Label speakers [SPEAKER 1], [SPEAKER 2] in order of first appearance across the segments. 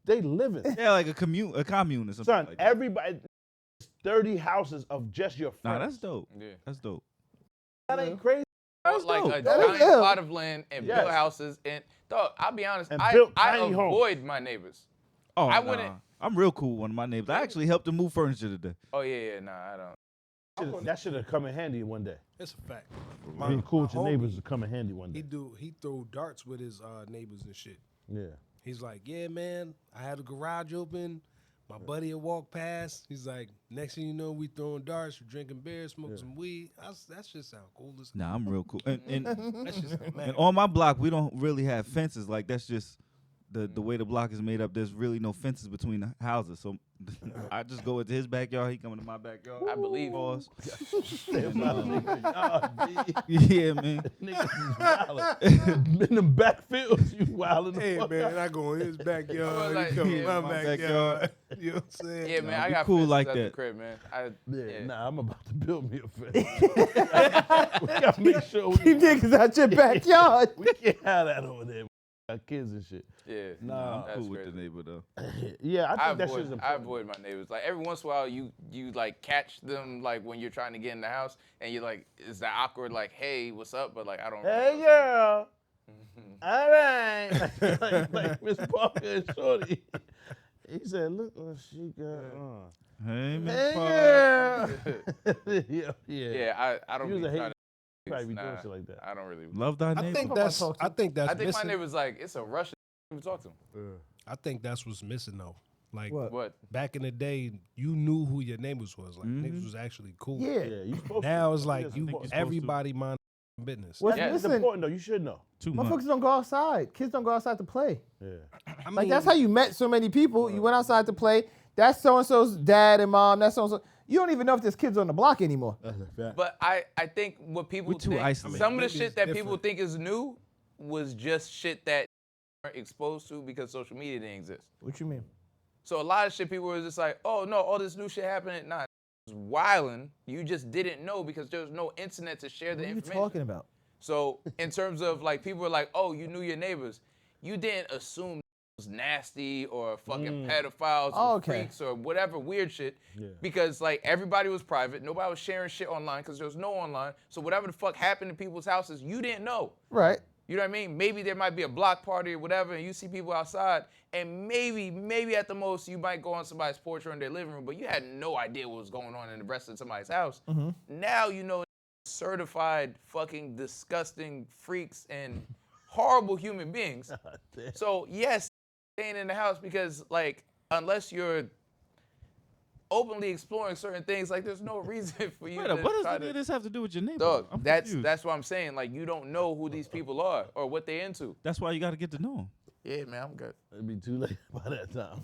[SPEAKER 1] they living.
[SPEAKER 2] Yeah, like a commune or something.
[SPEAKER 1] Son,
[SPEAKER 2] like that.
[SPEAKER 1] everybody, 30 houses of just your friends.
[SPEAKER 2] Nah, that's dope.
[SPEAKER 3] Yeah.
[SPEAKER 2] That's dope.
[SPEAKER 1] That ain't crazy.
[SPEAKER 2] That's
[SPEAKER 3] like
[SPEAKER 2] dope.
[SPEAKER 3] a giant plot of land and build houses. And dog, I'll be honest,
[SPEAKER 1] And
[SPEAKER 3] I
[SPEAKER 1] built tiny
[SPEAKER 3] avoid my neighbors.
[SPEAKER 2] Oh,
[SPEAKER 3] I
[SPEAKER 2] nah.
[SPEAKER 3] wouldn't.
[SPEAKER 2] I'm real cool with one of my neighbors. I actually helped him move furniture today.
[SPEAKER 3] Oh yeah, nah, I don't.
[SPEAKER 1] That should have come in handy one day.
[SPEAKER 4] It's a fact.
[SPEAKER 1] Being cool with your
[SPEAKER 4] homie,
[SPEAKER 1] neighbors would come in handy one day.
[SPEAKER 4] He throw darts with his neighbors and shit.
[SPEAKER 1] Yeah.
[SPEAKER 4] He's like, yeah, man, I had a garage open. My buddy had walked past. He's like, next thing you know, we throwing darts, we drinking beer, smoking some weed. That shit sound cool as
[SPEAKER 2] Nah, I'm real cool. And
[SPEAKER 4] That's just
[SPEAKER 2] and on my block, we don't really have fences. Like that's just the way the block is made up. There's really no fences between the houses. So I just go into his backyard. He come into my backyard.
[SPEAKER 3] I believe.
[SPEAKER 2] Pause.
[SPEAKER 1] Yeah,
[SPEAKER 2] man.
[SPEAKER 1] In them backfields, you wildin'.
[SPEAKER 4] Hey, man, I go in his backyard.
[SPEAKER 3] Like,
[SPEAKER 4] He come in
[SPEAKER 3] yeah,
[SPEAKER 4] my
[SPEAKER 2] my
[SPEAKER 4] backyard. You know what I'm saying?
[SPEAKER 3] Yeah, man, I got
[SPEAKER 2] cool
[SPEAKER 3] fences
[SPEAKER 2] like
[SPEAKER 3] at the
[SPEAKER 2] that.
[SPEAKER 3] crib, man.
[SPEAKER 1] Nah, I'm about to build me a fence. We gotta make sure we
[SPEAKER 5] Keep niggas out your backyard.
[SPEAKER 1] we can't have that over there. Got kids and shit.
[SPEAKER 3] Yeah,
[SPEAKER 1] Nah,
[SPEAKER 3] that's
[SPEAKER 2] Cool with
[SPEAKER 3] crazy.
[SPEAKER 2] the neighbor though.
[SPEAKER 1] Yeah, I think that shit's
[SPEAKER 3] I
[SPEAKER 1] important.
[SPEAKER 3] avoid my neighbors. Like every once in a while, you like catch them like when you're trying to get in the house, and you're like, it's that awkward like, hey, what's up? But like I don't.
[SPEAKER 1] Hey, girl. All right. like Miss Parker and Shorty. He said, look what she got on.
[SPEAKER 2] Hey, Miss
[SPEAKER 1] Hey,
[SPEAKER 2] Parker.
[SPEAKER 1] girl. yeah.
[SPEAKER 3] Yeah, I don't
[SPEAKER 1] You was
[SPEAKER 3] be
[SPEAKER 1] a hater.
[SPEAKER 3] trying to.
[SPEAKER 1] Probably be
[SPEAKER 3] Nah,
[SPEAKER 1] doing shit like that.
[SPEAKER 3] I don't really.
[SPEAKER 2] Love thy
[SPEAKER 4] I
[SPEAKER 2] neighbor.
[SPEAKER 4] think that's
[SPEAKER 3] I think my
[SPEAKER 4] missing.
[SPEAKER 3] neighbor's like, it's a rush to talk to him.
[SPEAKER 4] I think that's what's missing though. Like
[SPEAKER 3] What?
[SPEAKER 4] back in the day, you knew who your neighbors was. Like niggas was actually cool.
[SPEAKER 5] Yeah.
[SPEAKER 1] Yeah, you supposed
[SPEAKER 4] Now
[SPEAKER 1] to.
[SPEAKER 4] it's like
[SPEAKER 1] Yes,
[SPEAKER 4] you
[SPEAKER 1] supposed to.
[SPEAKER 4] everybody mind business.
[SPEAKER 5] What's
[SPEAKER 3] Yeah,
[SPEAKER 1] It's
[SPEAKER 5] missing?
[SPEAKER 1] important though. You should know.
[SPEAKER 2] Too much.
[SPEAKER 5] Motherfuckers don't go outside. Kids don't go outside to play.
[SPEAKER 1] Yeah.
[SPEAKER 4] I
[SPEAKER 5] Like that's how you met so many people. You went outside to play. That's so and so's dad and mom. That's so and so. You don't even know if there's kids on the block anymore.
[SPEAKER 3] But I think what people
[SPEAKER 2] We're too
[SPEAKER 3] think,
[SPEAKER 2] isolated.
[SPEAKER 3] some of the
[SPEAKER 4] Maybe
[SPEAKER 3] shit
[SPEAKER 4] it's
[SPEAKER 3] that people
[SPEAKER 4] different.
[SPEAKER 3] think is new was just shit that weren't exposed to because social media didn't exist.
[SPEAKER 5] What you mean?
[SPEAKER 3] So a lot of shit people were just like, oh no, all this new shit happening. Nah, it was wildin'. You just didn't know because there was no internet to share the
[SPEAKER 5] What are you
[SPEAKER 3] information.
[SPEAKER 5] talking about?
[SPEAKER 3] So in terms of like people were like, oh, you knew your neighbors. You didn't assume was nasty or fucking pedophiles or freaks or whatever weird shit because like everybody was private. Nobody was sharing shit online because there was no online. So whatever the fuck happened in people's houses, you didn't know.
[SPEAKER 5] Right.
[SPEAKER 3] You know what I mean? Maybe there might be a block party or whatever, and you see people outside, and maybe at the most you might go on somebody's porch or in their living room, but you had no idea what was going on in the rest of somebody's house. Now you know certified fucking disgusting freaks and horrible human beings. So yes, staying in the house because like unless you're openly exploring certain things, like there's no reason for you
[SPEAKER 2] Wait
[SPEAKER 3] to
[SPEAKER 2] up, what does
[SPEAKER 3] try
[SPEAKER 2] any
[SPEAKER 3] to.
[SPEAKER 2] of this have to do with your neighbor?
[SPEAKER 3] Dog,
[SPEAKER 2] I'm
[SPEAKER 3] that's
[SPEAKER 2] confused.
[SPEAKER 3] what I'm saying. Like you don't know who these people are or what they're into.
[SPEAKER 2] That's why you got to get to know him.
[SPEAKER 3] Yeah, man, I'm good.
[SPEAKER 1] It'd be too late by that time.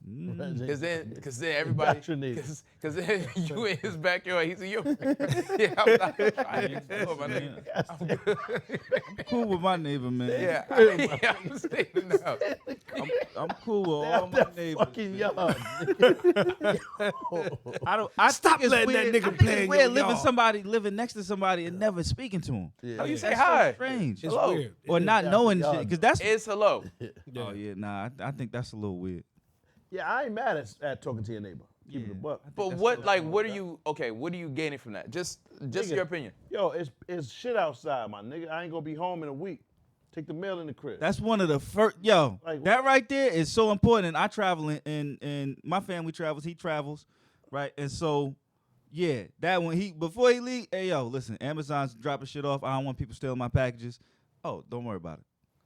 [SPEAKER 3] Cause then everybody,
[SPEAKER 1] Indoctrinated.
[SPEAKER 3] cause then you in his backyard, he's in your backyard. Yeah, I'm not trying to explore my neighbor.
[SPEAKER 2] I'm cool with my neighbor, man.
[SPEAKER 3] Yeah, I'm staying in the house.
[SPEAKER 2] I'm cool with all my neighbors.
[SPEAKER 1] Fucking yard.
[SPEAKER 2] I
[SPEAKER 4] Stop
[SPEAKER 2] think it's
[SPEAKER 4] letting
[SPEAKER 2] weird.
[SPEAKER 4] that nigga
[SPEAKER 2] I think
[SPEAKER 4] play
[SPEAKER 2] it's
[SPEAKER 4] in
[SPEAKER 2] weird
[SPEAKER 4] your
[SPEAKER 2] living next to somebody and never speaking to him.
[SPEAKER 3] How you say
[SPEAKER 2] That's
[SPEAKER 3] hi?
[SPEAKER 2] so strange.
[SPEAKER 4] It's
[SPEAKER 3] Hello.
[SPEAKER 4] weird.
[SPEAKER 2] Or not knowing shit, because that's.
[SPEAKER 3] It's hello.
[SPEAKER 2] Oh yeah, nah. I think that's a little weird.
[SPEAKER 1] Yeah, I ain't mad at talking to your neighbor. Keep it a buck.
[SPEAKER 3] But what are you gaining from that? Just
[SPEAKER 1] Nigga,
[SPEAKER 3] your opinion.
[SPEAKER 1] Yo, it's shit outside, my nigga. I ain't gonna be home in a week. Take the mail in the crib.
[SPEAKER 2] That's one of the first. Yo,
[SPEAKER 1] Like,
[SPEAKER 2] that right there is so important. I travel and my family travels. He travels, right? And so, yeah, that when before he leave, hey yo, listen, Amazon's dropping shit off. I don't want people stealing my packages. Oh, don't worry about it.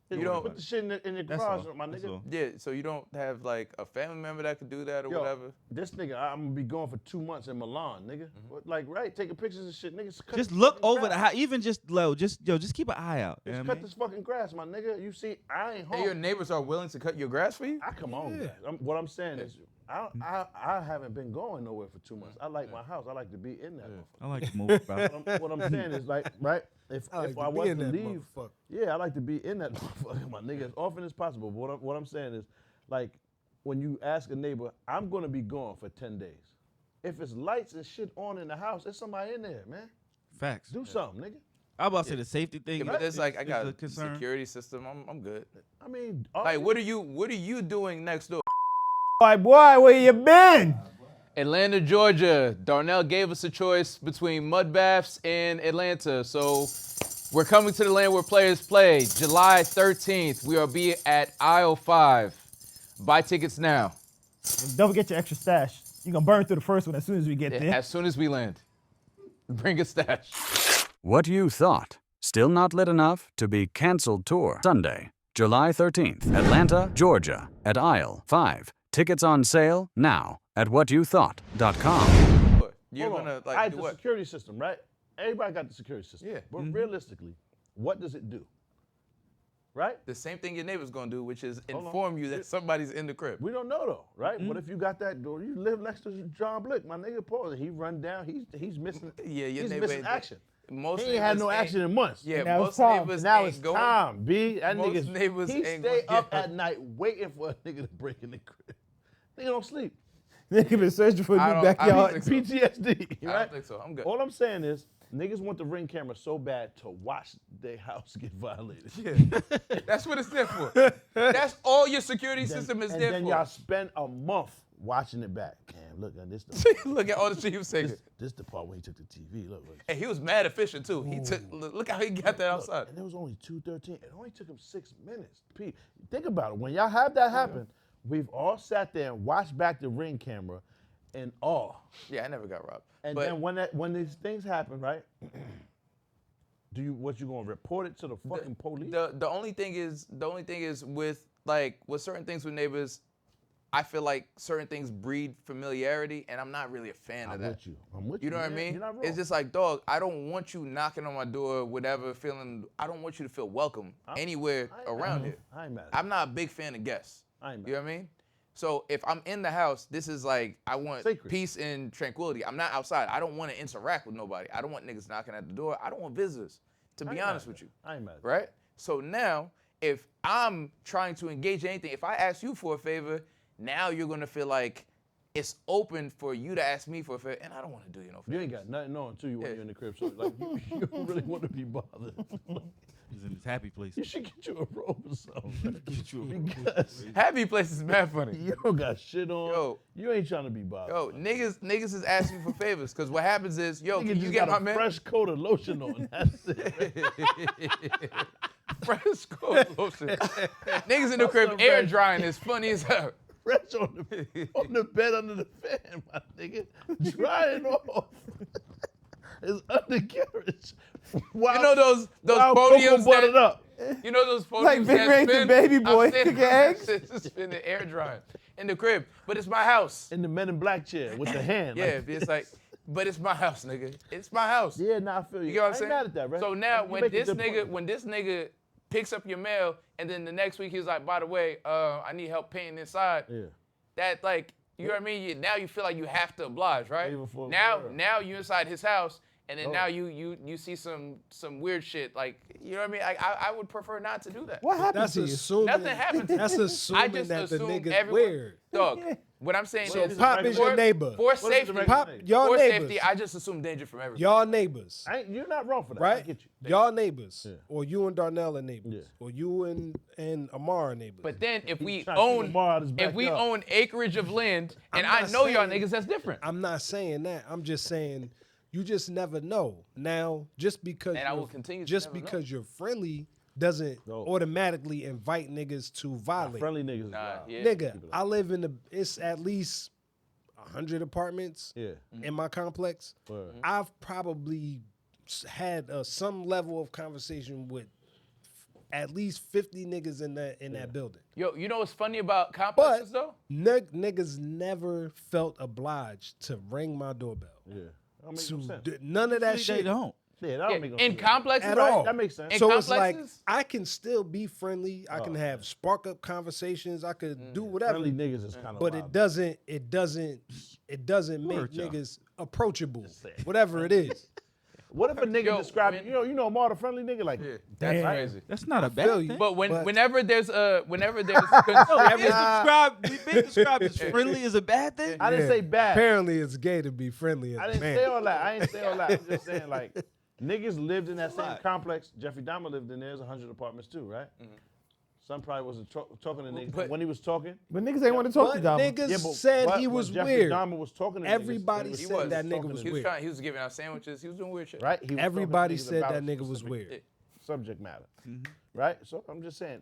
[SPEAKER 1] you
[SPEAKER 3] don't-
[SPEAKER 1] put the shit in the
[SPEAKER 2] That's
[SPEAKER 1] garage,
[SPEAKER 2] all.
[SPEAKER 1] my
[SPEAKER 2] That's
[SPEAKER 1] nigga.
[SPEAKER 2] all.
[SPEAKER 3] Yeah, so you don't have like a family member that could do that or
[SPEAKER 1] Yo,
[SPEAKER 3] whatever.
[SPEAKER 1] This nigga, I'm gonna be going for 2 months in Milan, nigga. Like, right? Taking pictures and shit, niggas. cut
[SPEAKER 2] Just
[SPEAKER 1] this
[SPEAKER 2] look
[SPEAKER 1] fucking
[SPEAKER 2] over the
[SPEAKER 1] grass.
[SPEAKER 2] house. Even just low. Just keep an eye out. You know
[SPEAKER 1] Just
[SPEAKER 2] what I
[SPEAKER 1] cut
[SPEAKER 2] mean?
[SPEAKER 1] this fucking grass, my nigga. You see, I ain't home.
[SPEAKER 3] And your neighbors are willing to cut your grass for you?
[SPEAKER 1] I come on. With that. What I'm saying is, I haven't been going nowhere for 2 months. I like my house. I like to be in that.
[SPEAKER 2] I like to move about.
[SPEAKER 1] What I'm saying is, like, right? If
[SPEAKER 4] I like
[SPEAKER 1] if
[SPEAKER 4] to
[SPEAKER 1] I
[SPEAKER 4] be
[SPEAKER 1] was
[SPEAKER 4] in
[SPEAKER 1] to
[SPEAKER 4] that
[SPEAKER 1] leave,
[SPEAKER 4] motherfucker.
[SPEAKER 1] yeah, I like to be in that motherfucker, my nigga, as often as possible. But what I'm saying is, like, when you ask a neighbor, I'm gonna be gone for 10 days. If it's lights and shit on in the house, there's somebody in there, man.
[SPEAKER 2] Facts.
[SPEAKER 1] Do something, nigga.
[SPEAKER 2] I about to say the safety thing.
[SPEAKER 3] Yeah, but it's like I
[SPEAKER 2] is
[SPEAKER 3] got
[SPEAKER 2] a
[SPEAKER 3] a
[SPEAKER 2] concern.
[SPEAKER 3] security system. I'm good.
[SPEAKER 1] I mean,
[SPEAKER 3] Like, what are you doing next door?
[SPEAKER 5] Boy, where you been?
[SPEAKER 3] Atlanta, Georgia. Darnell gave us a choice between mud baths and Atlanta. So we're coming to the land where players play. July 13th, we will be at aisle 5. Buy tickets now.
[SPEAKER 5] Don't forget your extra stash. You're going to burn through the first one as soon as we get there.
[SPEAKER 3] As soon as we land. Bring a stash.
[SPEAKER 6] What You Thought. Still not lit enough to be canceled tour. Sunday, July 13th, Atlanta, Georgia, at aisle 5. Tickets on sale now at whatyouthought.com.
[SPEAKER 3] You're
[SPEAKER 1] Hold on.
[SPEAKER 3] gonna
[SPEAKER 1] I
[SPEAKER 3] like
[SPEAKER 1] had
[SPEAKER 3] do
[SPEAKER 1] the
[SPEAKER 3] what?
[SPEAKER 1] security system, right? Everybody got the security system.
[SPEAKER 3] Yeah.
[SPEAKER 1] But realistically, what does it do? Right?
[SPEAKER 3] The same thing your neighbor's gonna do, which is
[SPEAKER 1] Hold on.
[SPEAKER 3] inform you that somebody's in the crib.
[SPEAKER 1] We don't know though, right? What if you got that door? You live next to John Blick, my nigga Paul. He run down. He's missing.
[SPEAKER 3] Yeah, your
[SPEAKER 1] he's
[SPEAKER 3] neighbor
[SPEAKER 1] missing
[SPEAKER 3] ain't-
[SPEAKER 1] action.
[SPEAKER 3] Most
[SPEAKER 1] He ain't had
[SPEAKER 3] neighbors
[SPEAKER 1] no
[SPEAKER 3] ain't-
[SPEAKER 1] action in months.
[SPEAKER 3] Yeah,
[SPEAKER 5] Now
[SPEAKER 3] most
[SPEAKER 5] it's time.
[SPEAKER 3] neighbors
[SPEAKER 1] Now
[SPEAKER 3] ain't
[SPEAKER 1] it's
[SPEAKER 3] going.
[SPEAKER 1] time, B. That
[SPEAKER 3] Most
[SPEAKER 1] nigga,
[SPEAKER 3] neighbors
[SPEAKER 1] he
[SPEAKER 3] ain't
[SPEAKER 1] stay
[SPEAKER 3] gonna
[SPEAKER 1] up
[SPEAKER 3] get
[SPEAKER 1] at night waiting for a nigga to break in the crib. Nigga don't sleep.
[SPEAKER 5] Nigga been searching for a
[SPEAKER 3] I
[SPEAKER 5] new
[SPEAKER 3] don't-
[SPEAKER 5] backyard.
[SPEAKER 3] I think so.
[SPEAKER 1] PTSD,
[SPEAKER 3] I
[SPEAKER 1] right?
[SPEAKER 3] don't think so. I'm good.
[SPEAKER 1] All I'm saying is, niggas want the Ring camera so bad to watch their house get violated.
[SPEAKER 3] That's what it's there for. That's all your security system is
[SPEAKER 1] and
[SPEAKER 3] there
[SPEAKER 1] then
[SPEAKER 3] for.
[SPEAKER 1] y'all spend a month watching it back. Damn, look at this.
[SPEAKER 3] Look at all the shit he was taking.
[SPEAKER 1] This the part where he took the TV. Look.
[SPEAKER 3] And he was mad efficient too. He took. Look how he got that outside.
[SPEAKER 1] And it was only 2:13. It only took him 6 minutes. Pete, think about it. When y'all have that happen, we've all sat there and watched back the Ring camera in awe.
[SPEAKER 3] Yeah, I never got robbed.
[SPEAKER 1] And
[SPEAKER 3] But
[SPEAKER 1] then when these things happen, right? You gonna report it to the fucking police?
[SPEAKER 3] the only thing is with certain things with neighbors, I feel like certain things breed familiarity, and I'm not really a fan of that.
[SPEAKER 1] I'm with you.
[SPEAKER 3] You know what I
[SPEAKER 1] man.
[SPEAKER 3] mean?
[SPEAKER 1] You're not wrong.
[SPEAKER 3] It's just like, dog, I don't want you knocking on my door, whatever, I don't want you to feel welcome anywhere
[SPEAKER 1] I ain't
[SPEAKER 3] around
[SPEAKER 1] mad.
[SPEAKER 3] here.
[SPEAKER 1] I ain't mad at
[SPEAKER 3] I'm not a big fan of guests.
[SPEAKER 1] I ain't
[SPEAKER 3] You know what I mean? So if I'm in the house, this is like, I want
[SPEAKER 1] Sacred.
[SPEAKER 3] peace and tranquility. I'm not outside. I don't want to interact with nobody. I don't want niggas knocking at the door. I don't want visitors, to be honest with you.
[SPEAKER 1] I ain't mad.
[SPEAKER 3] Right? So now, if I'm trying to engage in anything, if I ask you for a favor, now you're gonna feel like it's open for you to ask me for a favor, and I don't want to do you no favor.
[SPEAKER 1] You ain't got nothing on to you when you're in the crib. So like you don't really want to be bothered.
[SPEAKER 2] He's in his happy place.
[SPEAKER 1] You should get you a robe or something.
[SPEAKER 2] Get you a
[SPEAKER 1] because
[SPEAKER 3] Happy place is mad funny.
[SPEAKER 1] you don't got shit on.
[SPEAKER 3] Yo.
[SPEAKER 1] You ain't trying to be bothered.
[SPEAKER 3] Yo, niggas is asking for favors, because what happens is, yo,
[SPEAKER 1] Nigga
[SPEAKER 3] can you
[SPEAKER 1] just
[SPEAKER 3] get
[SPEAKER 1] got
[SPEAKER 3] my
[SPEAKER 1] a
[SPEAKER 3] man?
[SPEAKER 1] fresh coat of lotion on. That's it.
[SPEAKER 3] Fresh coat lotion. Niggas in the crib air drying is funny as hell.
[SPEAKER 1] Fresh on the bed under the fan, my nigga. Drying off. It's undercarriage.
[SPEAKER 3] You know those
[SPEAKER 1] while
[SPEAKER 3] podiums
[SPEAKER 1] Coco buttered
[SPEAKER 3] that,
[SPEAKER 1] up.
[SPEAKER 3] you know those podiums
[SPEAKER 5] Like Big
[SPEAKER 3] that
[SPEAKER 5] Rig the
[SPEAKER 3] spin?
[SPEAKER 5] Baby Boy
[SPEAKER 3] I'm standing
[SPEAKER 5] cooking
[SPEAKER 3] on that
[SPEAKER 5] eggs?
[SPEAKER 3] shit, just spin the air drying in the crib. But it's my house.
[SPEAKER 1] In the Men in Black chair with the hand.
[SPEAKER 3] Yeah, it's like, but it's my house, nigga. It's my house.
[SPEAKER 1] Yeah, nah, I feel you.
[SPEAKER 3] You get what I'm
[SPEAKER 1] I
[SPEAKER 3] saying?
[SPEAKER 1] ain't mad at that, right?
[SPEAKER 3] So now
[SPEAKER 1] You
[SPEAKER 3] when
[SPEAKER 1] make a
[SPEAKER 3] this
[SPEAKER 1] good
[SPEAKER 3] nigga
[SPEAKER 1] point.
[SPEAKER 3] when this nigga picks up your mail and then the next week he's like, by the way, I need help painting inside.
[SPEAKER 1] Yeah.
[SPEAKER 3] That like, you know what I mean? Now you feel like you have to oblige, right?
[SPEAKER 1] Even for-
[SPEAKER 3] Now
[SPEAKER 1] yeah.
[SPEAKER 3] now you inside his house, and then
[SPEAKER 1] Oh.
[SPEAKER 3] now you see some weird shit, like, you know what I mean? Like, I would prefer not to do that.
[SPEAKER 5] What happened
[SPEAKER 4] That's
[SPEAKER 5] to you?
[SPEAKER 4] assuming.
[SPEAKER 3] Nothing happened to me.
[SPEAKER 4] That's
[SPEAKER 3] I
[SPEAKER 4] assuming
[SPEAKER 3] just
[SPEAKER 4] that the
[SPEAKER 3] assume
[SPEAKER 4] nigga's
[SPEAKER 3] everyone,
[SPEAKER 4] weird.
[SPEAKER 3] dog. What I'm saying
[SPEAKER 4] So
[SPEAKER 3] is,
[SPEAKER 4] Pop is your neighbor.
[SPEAKER 3] for
[SPEAKER 1] is the
[SPEAKER 3] safety,
[SPEAKER 1] regular
[SPEAKER 4] Pop,
[SPEAKER 1] name?
[SPEAKER 4] y'all
[SPEAKER 3] for
[SPEAKER 4] neighbors.
[SPEAKER 3] safety, I just assume danger from everyone.
[SPEAKER 4] Y'all neighbors.
[SPEAKER 1] You're not wrong for that. I
[SPEAKER 4] Right?
[SPEAKER 1] get you.
[SPEAKER 4] Y'all neighbors.
[SPEAKER 1] Yeah.
[SPEAKER 4] Or you and Darnell are neighbors.
[SPEAKER 1] Yeah.
[SPEAKER 4] Or you and Amar are neighbors.
[SPEAKER 3] But then if we
[SPEAKER 1] trying to keep
[SPEAKER 3] own
[SPEAKER 1] Lamar out his
[SPEAKER 3] if we
[SPEAKER 1] backyard.
[SPEAKER 3] own acreage of land, and
[SPEAKER 4] I'm
[SPEAKER 3] I
[SPEAKER 4] not
[SPEAKER 3] know y'all
[SPEAKER 4] saying-
[SPEAKER 3] niggas, that's different.
[SPEAKER 4] I'm not saying that. I'm just saying you just never know. Now, just because
[SPEAKER 3] And I
[SPEAKER 4] you're-
[SPEAKER 3] will continue to
[SPEAKER 4] just
[SPEAKER 3] never know.
[SPEAKER 4] because you're friendly doesn't
[SPEAKER 1] No.
[SPEAKER 4] automatically invite niggas to violate.
[SPEAKER 1] Friendly niggas. is
[SPEAKER 3] Nah,
[SPEAKER 1] wild.
[SPEAKER 3] yeah.
[SPEAKER 4] Nigga, I live in it's at least 100 apartments
[SPEAKER 1] Yeah.
[SPEAKER 4] in my complex.
[SPEAKER 1] Word.
[SPEAKER 4] I've probably had some level of conversation with at least 50 niggas in that building.
[SPEAKER 3] Yo, you know what's funny about complexes though?
[SPEAKER 4] Niggas never felt obliged to ring my doorbell.
[SPEAKER 1] Yeah. That makes no sense.
[SPEAKER 4] None of that
[SPEAKER 2] They
[SPEAKER 4] shit
[SPEAKER 2] don't.
[SPEAKER 1] Yeah, that don't make no
[SPEAKER 3] In
[SPEAKER 1] sense.
[SPEAKER 3] complexes,
[SPEAKER 4] at
[SPEAKER 3] right?
[SPEAKER 4] all.
[SPEAKER 1] That makes sense.
[SPEAKER 3] In
[SPEAKER 4] So it's like
[SPEAKER 3] complexes?
[SPEAKER 4] I can still be friendly. I can have spark up conversations. I could do whatever.
[SPEAKER 1] Friendly niggas is kind of
[SPEAKER 4] But it doesn't make
[SPEAKER 2] Word, y'all.
[SPEAKER 4] niggas approachable. Whatever it is.
[SPEAKER 1] What if a nigga
[SPEAKER 3] Yo,
[SPEAKER 1] describe
[SPEAKER 3] when-
[SPEAKER 1] you know Amar the friendly nigga like
[SPEAKER 3] That's
[SPEAKER 4] Damn.
[SPEAKER 3] crazy.
[SPEAKER 2] That's not a
[SPEAKER 4] feel
[SPEAKER 2] bad
[SPEAKER 4] you.
[SPEAKER 2] thing.
[SPEAKER 3] But
[SPEAKER 4] But-
[SPEAKER 3] whenever there's
[SPEAKER 2] No, we've been described as friendly is a bad thing.
[SPEAKER 1] I didn't say bad.
[SPEAKER 4] Apparently it's gay to be friendly as
[SPEAKER 1] I
[SPEAKER 4] a
[SPEAKER 1] didn't
[SPEAKER 4] man.
[SPEAKER 1] say all that. I ain't say all that. I'm just saying like Niggas lived in that same complex. Jeffrey Dahmer lived in there. There's 100 apartments too, right? Some probably wasn't talking to niggas.
[SPEAKER 3] But-
[SPEAKER 1] When he was talking,
[SPEAKER 5] But niggas ain't want to talk
[SPEAKER 4] But
[SPEAKER 5] to Dahmer.
[SPEAKER 4] niggas said he was
[SPEAKER 1] Jeffrey
[SPEAKER 4] weird.
[SPEAKER 1] Dahmer was talking to
[SPEAKER 4] Everybody
[SPEAKER 1] niggas.
[SPEAKER 4] said that nigga was weird.
[SPEAKER 3] He was giving out sandwiches. He was doing weird shit.
[SPEAKER 1] Right? He was
[SPEAKER 4] Everybody
[SPEAKER 1] talking to
[SPEAKER 4] said
[SPEAKER 1] niggas
[SPEAKER 4] that
[SPEAKER 1] about
[SPEAKER 4] nigga was
[SPEAKER 1] specific
[SPEAKER 4] weird.
[SPEAKER 1] Subject matter, right? So I'm just saying,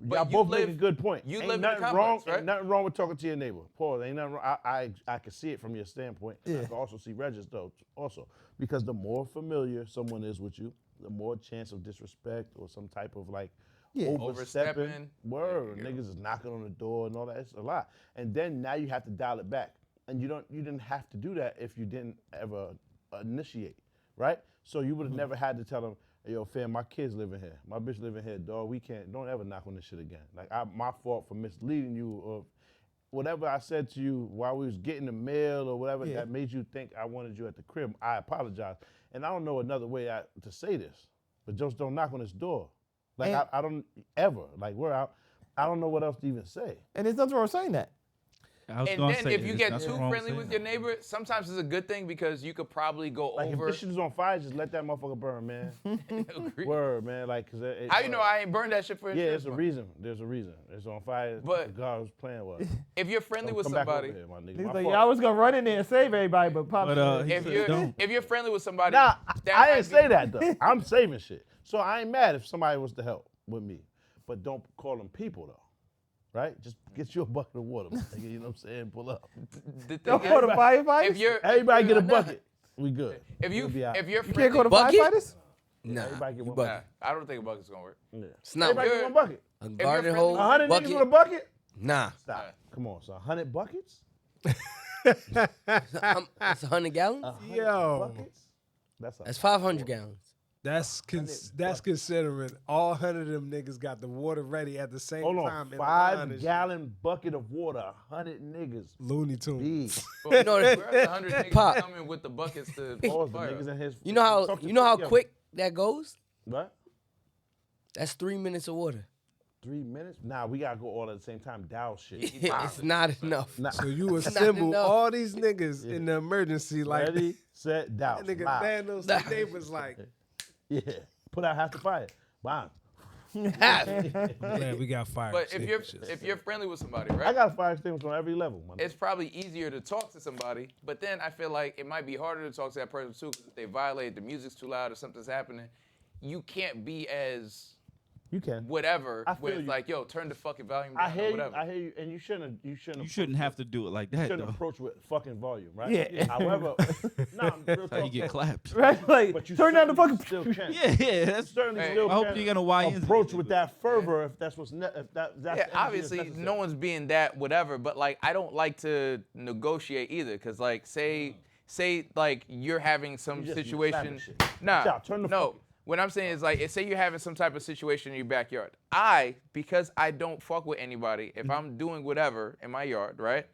[SPEAKER 3] But
[SPEAKER 1] y'all
[SPEAKER 3] you
[SPEAKER 1] both
[SPEAKER 3] live-
[SPEAKER 1] make a good point.
[SPEAKER 3] you
[SPEAKER 1] Ain't
[SPEAKER 3] live in a
[SPEAKER 1] nothing
[SPEAKER 3] complex,
[SPEAKER 1] wrong,
[SPEAKER 3] right?
[SPEAKER 1] Ain't nothing wrong with talking to your neighbor. Pause. Ain't nothing wrong. I can see it from your standpoint.
[SPEAKER 5] Yeah.
[SPEAKER 1] I can also see Regis though, also, because the more familiar someone is with you, the more chance of disrespect or some type of like overstepping.
[SPEAKER 3] Overstepping.
[SPEAKER 1] Word, niggas is knocking on the door and all that. It's a lot. And then now you have to dial it back, and you didn't have to do that if you didn't ever initiate, right? So you would have never had to tell them, hey, yo, fam, my kids live in here. My bitch live in here, dog. Don't ever knock on this shit again. Like, my fault for misleading you or whatever I said to you while we was getting the mail or whatever that made you think I wanted you at the crib. I apologize. And I don't know another way to say this, but just don't knock on this door. Like, I don't ever. Like, I don't know what else to even say.
[SPEAKER 5] And there's nothing wrong with saying that.
[SPEAKER 2] I was
[SPEAKER 3] And
[SPEAKER 2] gonna
[SPEAKER 3] then
[SPEAKER 2] say
[SPEAKER 3] if you
[SPEAKER 2] there's
[SPEAKER 3] get
[SPEAKER 2] nothing
[SPEAKER 3] too
[SPEAKER 2] wrong
[SPEAKER 3] friendly
[SPEAKER 2] saying
[SPEAKER 3] with
[SPEAKER 2] that.
[SPEAKER 3] your neighbor, sometimes it's a good thing because you could probably go
[SPEAKER 1] Like,
[SPEAKER 3] over.
[SPEAKER 1] if this shit is on fire, just let that motherfucker burn, man.
[SPEAKER 3] Agree.
[SPEAKER 1] Word, man. Like, cause
[SPEAKER 3] How you know I ain't burned that shit for
[SPEAKER 1] Yeah,
[SPEAKER 3] insurance
[SPEAKER 1] it's a
[SPEAKER 3] money?
[SPEAKER 1] reason. There's a reason. It's on fire.
[SPEAKER 3] But-
[SPEAKER 1] the God was playing with.
[SPEAKER 3] If you're friendly
[SPEAKER 1] Don't
[SPEAKER 3] with
[SPEAKER 1] come back over
[SPEAKER 3] somebody,
[SPEAKER 1] here, my nigga.
[SPEAKER 5] He's
[SPEAKER 1] My
[SPEAKER 5] like,
[SPEAKER 1] fault.
[SPEAKER 5] yeah, I was gonna run in there and save everybody, but Pop.
[SPEAKER 2] But, he
[SPEAKER 3] if
[SPEAKER 2] said
[SPEAKER 3] you're
[SPEAKER 2] don't.
[SPEAKER 3] if you're friendly with somebody,
[SPEAKER 1] Nah,
[SPEAKER 3] that
[SPEAKER 1] I
[SPEAKER 3] might
[SPEAKER 1] didn't
[SPEAKER 3] be-
[SPEAKER 1] say that though. I'm saving shit. So I ain't mad if somebody was to help with me. But don't call them people though. Right? Just get you a bucket of water, nigga, you know what I'm saying? Pull up.
[SPEAKER 3] The thing
[SPEAKER 5] Don't
[SPEAKER 3] is,
[SPEAKER 5] call the firefighters.
[SPEAKER 3] if you're
[SPEAKER 1] Everybody get a bucket. We good.
[SPEAKER 3] if you
[SPEAKER 1] We'll be out.
[SPEAKER 3] if you're
[SPEAKER 5] You can't
[SPEAKER 3] friendly,
[SPEAKER 5] call the
[SPEAKER 7] Bucket?
[SPEAKER 5] firefighters.
[SPEAKER 7] Nah,
[SPEAKER 1] Everybody get
[SPEAKER 7] you
[SPEAKER 1] one
[SPEAKER 7] bucket.
[SPEAKER 3] Nah, I don't think a bucket's gonna work.
[SPEAKER 1] Yeah.
[SPEAKER 7] It's not
[SPEAKER 1] Everybody get one bucket.
[SPEAKER 7] a
[SPEAKER 3] you're
[SPEAKER 7] garden
[SPEAKER 3] friendly
[SPEAKER 7] hose
[SPEAKER 3] with
[SPEAKER 1] 100 niggas
[SPEAKER 7] bucket.
[SPEAKER 1] with a bucket?
[SPEAKER 7] Nah,
[SPEAKER 1] Stop. Come on, son. 100 buckets?
[SPEAKER 7] it's 100 gallons.
[SPEAKER 1] 100
[SPEAKER 4] Yo.
[SPEAKER 1] buckets?
[SPEAKER 7] That's 500 gallons.
[SPEAKER 4] That's considering all 100 of them niggas got the water ready at the same
[SPEAKER 1] Hold
[SPEAKER 4] time.
[SPEAKER 1] on.
[SPEAKER 4] in the line and
[SPEAKER 1] 5-gallon bucket of water. 100 niggas.
[SPEAKER 4] shit. Looney Tunes.
[SPEAKER 1] Big.
[SPEAKER 3] Well,
[SPEAKER 7] You know
[SPEAKER 3] where's
[SPEAKER 7] that-
[SPEAKER 3] the 100 niggas
[SPEAKER 7] Pop.
[SPEAKER 3] coming with the buckets to
[SPEAKER 1] All the
[SPEAKER 3] fire?
[SPEAKER 1] niggas in his.
[SPEAKER 7] You know how
[SPEAKER 1] Talk to yo.
[SPEAKER 7] quick that goes?
[SPEAKER 1] What?
[SPEAKER 7] That's 3 minutes of water.
[SPEAKER 1] 3 minutes? Nah, we gotta go all at the same time. Dow shit.
[SPEAKER 7] It's not enough.
[SPEAKER 1] Nah.
[SPEAKER 4] So you assemble
[SPEAKER 7] enough.
[SPEAKER 4] all these niggas in the emergency like
[SPEAKER 1] Ready, set, down.
[SPEAKER 4] that nigga
[SPEAKER 1] Wow.
[SPEAKER 4] Thanos. The neighbors like,
[SPEAKER 1] Yeah. Put out half the fire. Bam.
[SPEAKER 4] man, we got fire.
[SPEAKER 3] But if you're friendly with somebody, right?
[SPEAKER 1] I got a fire extinguisher on every level, man.
[SPEAKER 3] It's probably easier to talk to somebody, but then I feel like it might be harder to talk to that person too because if they violate, the music's too loud or something's happening, you can't be as
[SPEAKER 1] You can.
[SPEAKER 3] whatever
[SPEAKER 1] I feel
[SPEAKER 3] with
[SPEAKER 1] you.
[SPEAKER 3] like, yo, turn the fucking volume
[SPEAKER 1] I
[SPEAKER 3] down
[SPEAKER 1] hear
[SPEAKER 3] or
[SPEAKER 1] you.
[SPEAKER 3] whatever.
[SPEAKER 1] I hear you. And you shouldn't.
[SPEAKER 2] You shouldn't have to do it like that
[SPEAKER 1] shouldn't
[SPEAKER 2] though.
[SPEAKER 1] approach with fucking volume, right?
[SPEAKER 5] Yeah.
[SPEAKER 1] However, nah, real
[SPEAKER 2] How you
[SPEAKER 1] talk,
[SPEAKER 2] get clapped.
[SPEAKER 5] Right? Like,
[SPEAKER 1] but you
[SPEAKER 5] turn down the
[SPEAKER 1] certainly
[SPEAKER 5] fucking.
[SPEAKER 1] still can.
[SPEAKER 2] Yeah, that's.
[SPEAKER 1] Certainly
[SPEAKER 3] Hey,
[SPEAKER 1] still
[SPEAKER 2] I hope
[SPEAKER 1] can
[SPEAKER 2] you're gonna YNs
[SPEAKER 1] approach
[SPEAKER 2] it.
[SPEAKER 1] with that fervor if that's what's that's
[SPEAKER 3] yeah,
[SPEAKER 1] the energy that's
[SPEAKER 3] obviously,
[SPEAKER 1] necessary.
[SPEAKER 3] no one's being that whatever, but like, I don't like to negotiate either, cause like, say like you're having some
[SPEAKER 1] You just
[SPEAKER 3] situation.
[SPEAKER 1] slapping shit.
[SPEAKER 3] Nah,
[SPEAKER 1] Yeah, turn the
[SPEAKER 3] no.
[SPEAKER 1] fucking-
[SPEAKER 3] What I'm saying is like, say you're having some type of situation in your backyard. Because I don't fuck with anybody, if I'm doing whatever in my yard, right?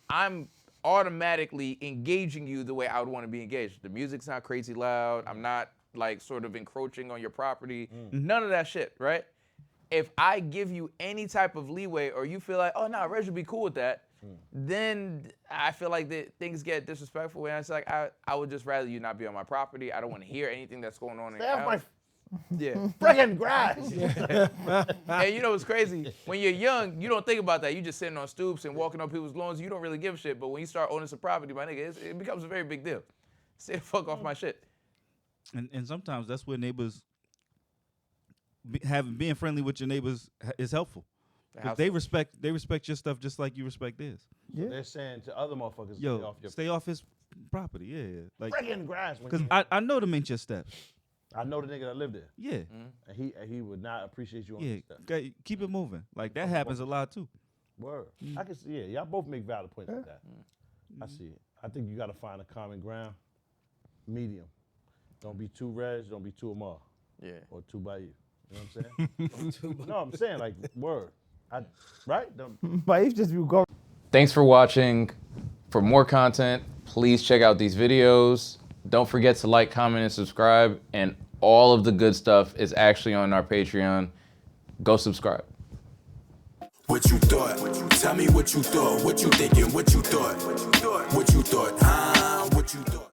[SPEAKER 3] I'm automatically engaging you the way I would want to be engaged. The music's not crazy loud. I'm not like sort of encroaching on your property. None of that shit, right? If I give you any type of leeway or you feel like, oh, no, Reg would be cool with that, then I feel like that things get disrespectful. And it's like, I would just rather you not be on my property. I don't want to hear anything that's going on in
[SPEAKER 1] Stay
[SPEAKER 3] your
[SPEAKER 1] off my
[SPEAKER 3] house. Yeah.
[SPEAKER 1] friggin' grass.
[SPEAKER 3] And you know what's crazy? When you're young, you don't think about that. You just sitting on stoops and walking on people's lawns. You don't really give a shit. But when you start owning some property, my nigga, it becomes a very big deal. Stay the fuck off my shit.
[SPEAKER 2] And sometimes that's where neighbors being friendly with your neighbors is helpful. 'Cause they respect your stuff just like you respect theirs.
[SPEAKER 1] They're saying to other motherfuckers,
[SPEAKER 2] Yo, stay off his property. Yeah. Like,
[SPEAKER 1] friggin' grass.
[SPEAKER 2] because I know them ain't your steps.
[SPEAKER 1] I know the nigga that lived there,
[SPEAKER 2] Yeah.
[SPEAKER 1] and he would not appreciate you on
[SPEAKER 2] Yeah.
[SPEAKER 1] his stuff.
[SPEAKER 2] Okay, keep it moving. Like that happens a lot too.
[SPEAKER 1] Word. I can see. Yeah, y'all both make valid points like that. I see it. I think you got to find a common ground, medium. Don't be too Reg, don't be too Amar,
[SPEAKER 3] Yeah.
[SPEAKER 1] or too by you. You know what I'm saying? No, I'm saying like word. Right?
[SPEAKER 5] But if just you go.
[SPEAKER 3] Thanks for watching. For more content, please check out these videos. Don't forget to like, comment, and subscribe. And all of the good stuff is actually on our Patreon. Go subscribe.
[SPEAKER 8] What you thought? Tell me what you thought. What you thinking? What you thought? What you thought? What you thought?